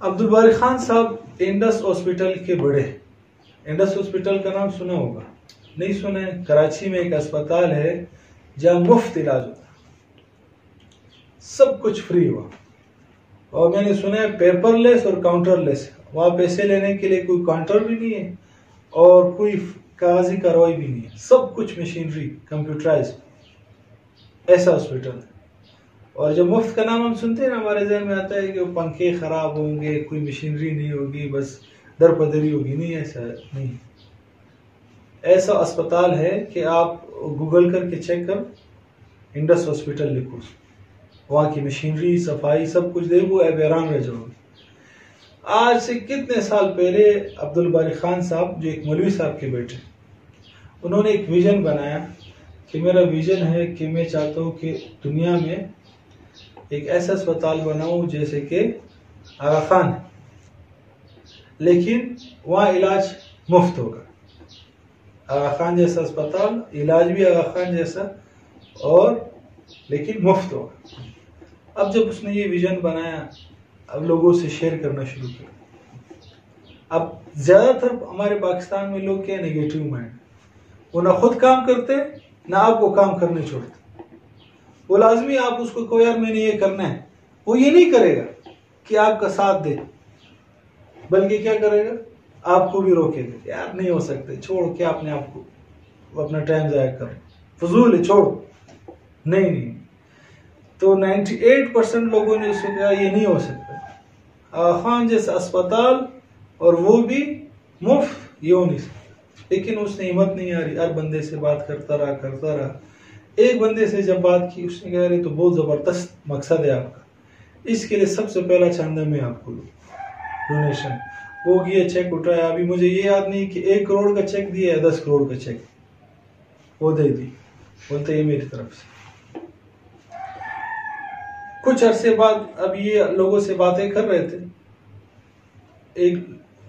عبدالباری خان صاحب Indus hospital کے بڑے. انڈس ہاسپٹل کا نام سنا ہوگا, نہیں سنا ہے؟ کراچی میں ایک اسپتال ہے جہاں مفت علاج ہوتا ہے, سب کچھ فری ہوا. اور میں نے سنا ہے پیپر لیس اور کاؤنٹر لیس. وہاں پیسے لینے کے لیے کوئی کاؤنٹر بھی نہیں ہے اور کوئی کاغذی کارروائی بھی نہیں ہے, سب کچھ مشینری کمپیوٹرائز. ایسا ہاسپٹل ہے. اور جب مفت کا نام ہم سنتے ہیں نا, ہمارے ذہن میں آتا ہے کہ وہ پنکھے خراب ہوں گے, کوئی مشینری نہیں ہوگی, بس در پدری ہوگی. نہیں, ایسا نہیں. ایسا اسپتال ہے کہ آپ گوگل کر کے چیک کرو, انڈس ہاسپٹل لکھو, وہاں کی مشینری, صفائی, سب کچھ دیکھو, آپ حیران رہ جاؤ گے. آج سے کتنے سال پہلے عبدالباری خان صاحب, جو ایک مولوی صاحب کے بیٹے, انہوں نے ایک ویژن بنایا کہ میرا ویژن ہے کہ میں چاہتا ہوں کہ دنیا میں ایک ایسا اسپتال بناؤں جیسے کہ آغا خان, لیکن وہاں علاج مفت ہوگا. آغا خان جیسا اسپتال, علاج بھی آغا خان جیسا, اور لیکن مفت ہوگا. اب جب اس نے یہ ویژن بنایا, اب لوگوں سے شیئر کرنا شروع کیا. اب زیادہ تر ہمارے پاکستان میں لوگ کیا, نیگیٹو مائنڈ, وہ نہ خود کام کرتے نہ آپ کو کام کرنے چھوڑتے. وہ لازمی آپ اس کو کہو یار میں نے یہ کرنا ہے, وہ یہ نہیں کرے گا کہ آپ کا ساتھ دے, بلکہ کیا کرے گا, آپ کو بھی روکے گا, یار نہیں ہو سکتے, چھوڑ کے اپنے آپ کو اپنا ٹائم ضائع کر, فضول ہے, چھوڑ. نہیں. تو 98% لوگوں نے اس کو کہا یہ نہیں ہو سکتا. آغا خان جیسا اسپتال اور وہ بھی مفت, یہ ہو نہیں سکتا. لیکن اس نے ہمت نہیں آ رہی, ہر بندے سے بات کرتا رہا. ایک بندے سے جب بات کی, اس نے کہا رہی تو بہت زبردست مقصد ہے آپ کا, اس کے لیے سب سے پہلا چاندہ میں آپ کو ڈونیشن. وہ یہ چیک اٹھایا, ابھی مجھے یہ یاد نہیں کہ 1 کروڑ کا چیک دیا ہے 10 کروڑ کا چیک, وہ دے دی, بولتے یہ میری طرف سے. کچھ عرصے بعد اب یہ لوگوں سے باتیں کر رہے تھے. ایک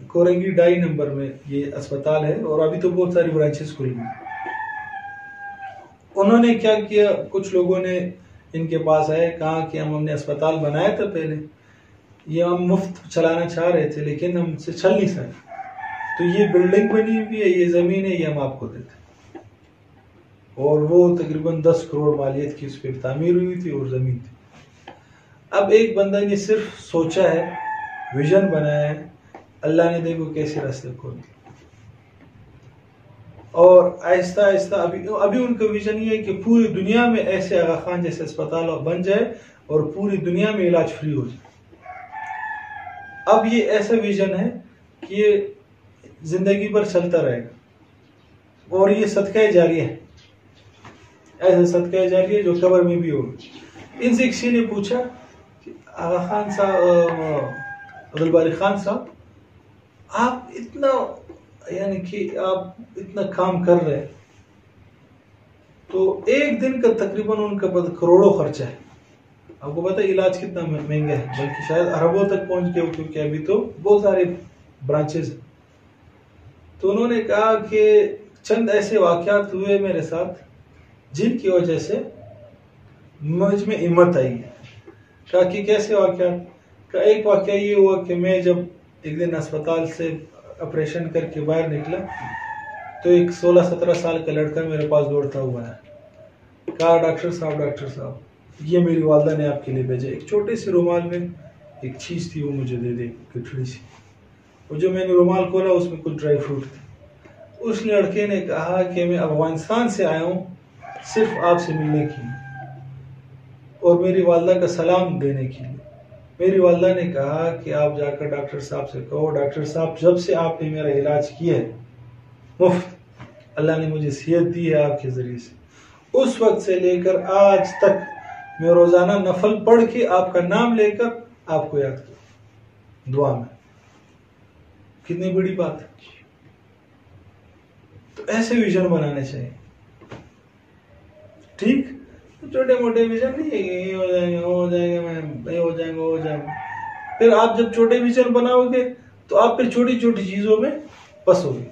کورنگی 2.5 نمبر میں یہ اسپتال ہے, اور ابھی تو بہت ساری برانچز کھل گئی. انہوں نے کیا کیا, کچھ لوگوں نے ان کے پاس آئے, کہا کہ ہم نے اسپتال بنایا تھا پہلے, یہ ہم مفت چلانا چاہ رہے تھے لیکن ہم سے چل نہیں سکے, تو یہ بلڈنگ بنی ہوئی ہے, یہ زمین ہے, یہ ہم آپ کو دیتے. اور وہ تقریباً 10 کروڑ مالیت کی اس پہ تعمیر ہوئی تھی اور زمین تھی. اب ایک بندہ نے صرف سوچا ہے, ویژن بنایا ہے, اللہ نے دیکھو کیسے راستے کھول دیے. اور آہستہ آہستہ ابھی ان کا ویژن یہ ہے کہ پوری دنیا میں ایسے آغا خان جیسے اسپتال بن جائے اور پوری دنیا میں علاج فری ہو جائے. اب یہ ایسا ویژن ہے کہ یہ زندگی بھر چلتا رہے گا, اور یہ صدقہ جاریہ ہے, ایسا صدقہ جاریہ ہے جو قبر میں بھی ہوگا. ان سے کسی نے پوچھا کہ آغا خان صاحب, عبدالباری خان صاحب, آپ اتنا یعنی کہ آپ اتنا کام کر رہے, تو ایک دن کا تقریباً ان کا کروڑوں خرچہ ہے. آپ کو پتا علاج کتنا مہنگا ہے, بلکہ شاید اربوں تک پہنچ گئے, کیونکہ ابھی تو بہت سارے برانچز ہیں. تو انہوں نے کہا کہ چند ایسے واقعات ہوئے میرے ساتھ جن کی وجہ سے مجھ میں ہمت آئی ہے. کہا کہ کیسے واقعات؟ کا ایک واقعہ یہ ہوا کہ میں جب ایک دن اسپتال سے آپریشن کر کے باہر نکلا, تو ایک 16-17 سال کا لڑکا میرے پاس دوڑتا ہوا ہے. کہا ڈاکٹر صاحب یہ میری والدہ نے آپ کے لیے بھیجا. ایک چھوٹے سے رومال میں ایک چیز تھی, وہ مجھے دے دے, گٹھڑی سی. اور جو میں نے رومال کھولا اس میں کچھ ڈرائی فروٹ تھے. اس لڑکے نے کہا کہ میں افغانستان سے آیا ہوں صرف آپ سے ملنے کے لیے اور میری والدہ کا سلام دینے کے لیے. میری والدہ نے کہا کہ آپ جا کر ڈاکٹر صاحب سے کہو, ڈاکٹر صاحب جب سے آپ نے میرا علاج کیا ہے مفت, اللہ نے مجھے صحت دی ہے آپ کے ذریعے سے, اس وقت سے لے کر آج تک میں روزانہ نفل پڑھ کے آپ کا نام لے کر آپ کو یاد کروں دعا میں. کتنی بڑی بات ہے. تو ایسے ویژن بنانے چاہیے. ٹھیک, چھوٹے موٹے ویژن نہیں ہے کہ یہ ہو جائیں گے, ہو جائیں گے, میں ہو جائیں گے, ہو جائیں گے. پھر آپ جب چھوٹے ویژن بناؤ گے تو آپ پھر چھوٹی چھوٹی چیزوں میں پھنسو گے.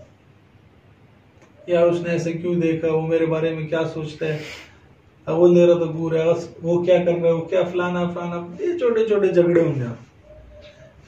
یار اس نے ایسے کیوں دیکھا, وہ میرے بارے میں کیا سوچتا ہے, وہ لے رہا تو بور ہے, وہ کیا کر رہا ہے, وہ کیا فلانا, یہ چھوٹے چھوٹے جھگڑے ہوں گے.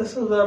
10,000